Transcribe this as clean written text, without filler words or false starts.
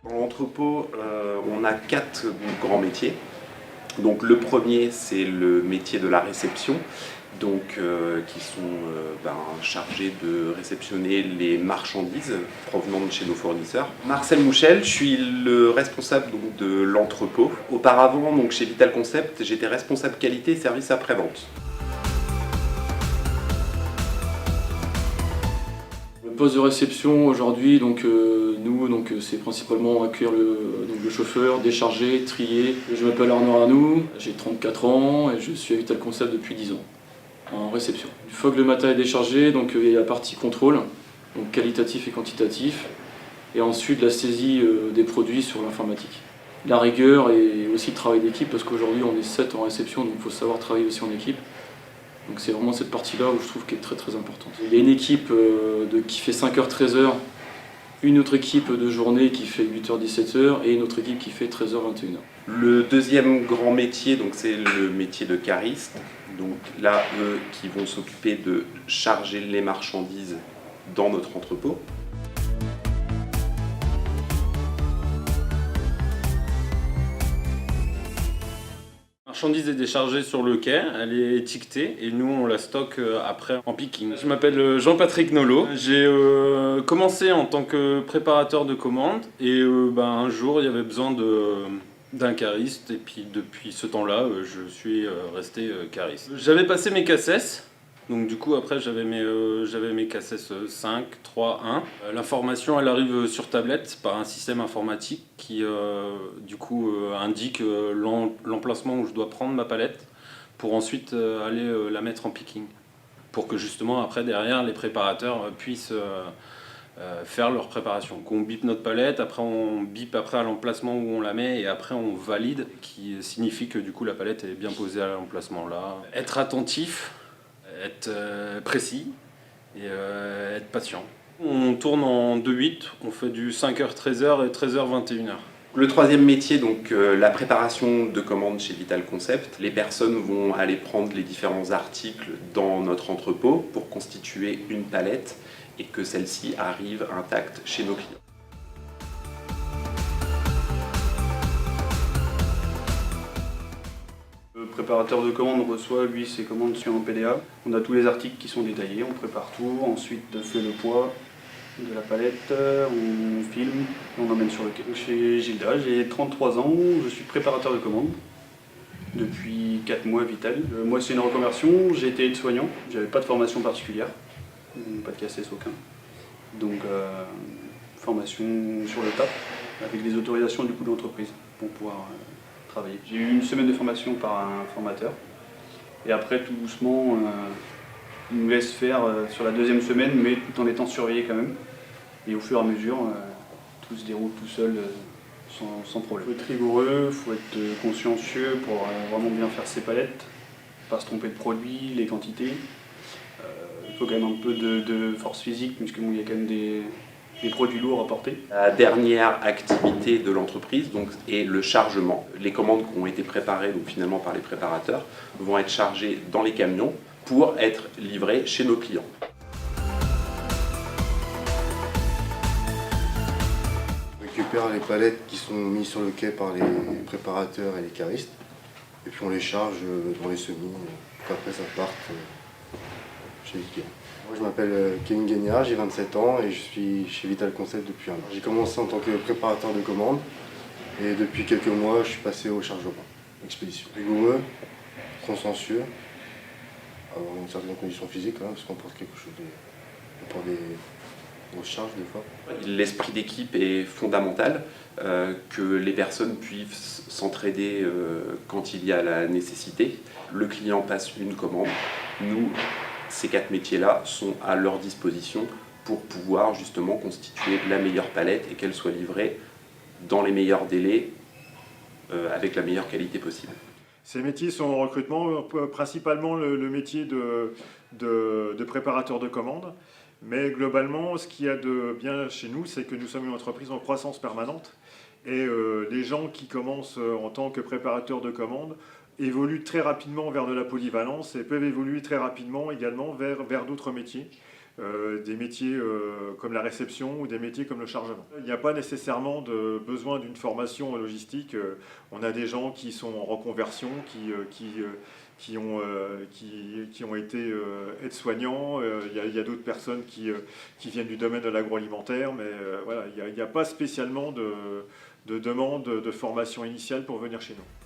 Dans l'entrepôt, on a 4 grands métiers. Donc le premier, c'est le métier de la réception, qui sont chargés de réceptionner les marchandises provenant de chez nos fournisseurs. Marcel Mouchel, je suis le responsable de l'entrepôt. Auparavant, chez Vital Concept, j'étais responsable qualité et service après-vente. Le poste de réception aujourd'hui, c'est principalement accueillir le chauffeur, décharger, trier. Je m'appelle Arnaud Arnoux, j'ai 34 ans et je suis à Vital Concept depuis 10 ans, en réception. Une fois que le matériel est déchargé, il y a la partie contrôle, donc qualitatif et quantitatif, et ensuite la saisie des produits sur l'informatique. La rigueur et aussi le travail d'équipe, parce qu'aujourd'hui on est 7 en réception, donc il faut savoir travailler aussi en équipe. Donc c'est vraiment cette partie-là où je trouve qu'elle est très très importante. Il y a une équipe qui fait 5h-13h, une autre équipe de journée qui fait 8h-17h et une autre équipe qui fait 13h-21h. Le deuxième grand métier, c'est le métier de cariste. Donc là, eux qui vont s'occuper de charger les marchandises dans notre entrepôt. La marchandise est déchargée sur le quai, elle est étiquetée et nous on la stocke après en picking. Je m'appelle Jean-Patrick Nolot, j'ai commencé en tant que préparateur de commandes et un jour il y avait besoin d'un cariste et puis depuis ce temps-là je suis resté cariste. J'avais passé mes CACES. Donc du coup après j'avais mes CACES 5, 3, 1. L'information elle arrive sur tablette par un système informatique qui indique l'emplacement où je dois prendre ma palette pour ensuite aller la mettre en picking. Pour que justement après derrière les préparateurs puissent faire leur préparation. Donc on bip notre palette, après on bip à l'emplacement où on la met et après on valide, qui signifie que du coup la palette est bien posée à l'emplacement là. Être attentif, être précis et être patient. On tourne en 2-8, on fait du 5h-13h et 13h-21h. Le troisième métier, la préparation de commandes chez Vital Concept. Les personnes vont aller prendre les différents articles dans notre entrepôt pour constituer une palette et que celle-ci arrive intacte chez nos clients. Le préparateur de commande reçoit lui ses commandes sur un PDA. On a tous les articles qui sont détaillés, on prépare tout, ensuite on fait le poids de la palette, on filme et on emmène sur le quai. Chez Gilda, j'ai 33 ans, je suis préparateur de commande depuis 4 mois à Vital. Moi c'est une reconversion, j'ai été aide-soignant, j'avais pas de formation particulière, pas de CACES aucun. Donc formation sur le tas avec des autorisations du coup de l'entreprise pour pouvoir travailler. J'ai eu une semaine de formation par un formateur et après tout doucement il nous laisse faire sur la deuxième semaine mais tout en étant surveillé quand même et au fur et à mesure tout se déroule tout seul sans problème. Il faut être rigoureux, il faut être consciencieux pour vraiment bien faire ses palettes, pas se tromper de produits, les quantités. Il faut quand même un peu de force physique puisque il y a quand même des produits lourds à porter. La dernière activité de l'entreprise est le chargement. Les commandes qui ont été préparées finalement par les préparateurs vont être chargées dans les camions pour être livrées chez nos clients. On récupère les palettes qui sont mises sur le quai par les préparateurs et les caristes et puis on les charge dans les semis pour qu'après ça parte chez les clients. Moi je m'appelle Kevin Gagnard, j'ai 27 ans et je suis chez Vital Concept depuis 1 an. J'ai commencé en tant que préparateur de commandes et depuis quelques mois je suis passé au chargement, expédition. Rigoureux, consciencieux, avoir une certaine condition physique parce qu'on porte quelque chose on porte des grosses charges des fois. L'esprit d'équipe est fondamental, que les personnes puissent s'entraider quand il y a la nécessité. Le client passe une commande, nous, ces 4 métiers-là sont à leur disposition pour pouvoir justement constituer la meilleure palette et qu'elle soit livrée dans les meilleurs délais avec la meilleure qualité possible. Ces métiers sont en recrutement, principalement le métier de préparateur de commandes. Mais globalement, ce qu'il y a de bien chez nous, c'est que nous sommes une entreprise en croissance permanente. Et les gens qui commencent en tant que préparateurs de commandes évoluent très rapidement vers de la polyvalence et peuvent évoluer très rapidement également vers d'autres métiers. des métiers comme la réception ou des métiers comme le chargement. Il n'y a pas nécessairement besoin d'une formation logistique. On a des gens qui sont en reconversion, qui ont été aides-soignants. Il y a d'autres personnes qui viennent du domaine de l'agroalimentaire, mais voilà, il n'y a pas spécialement de demande de formation initiale pour venir chez nous.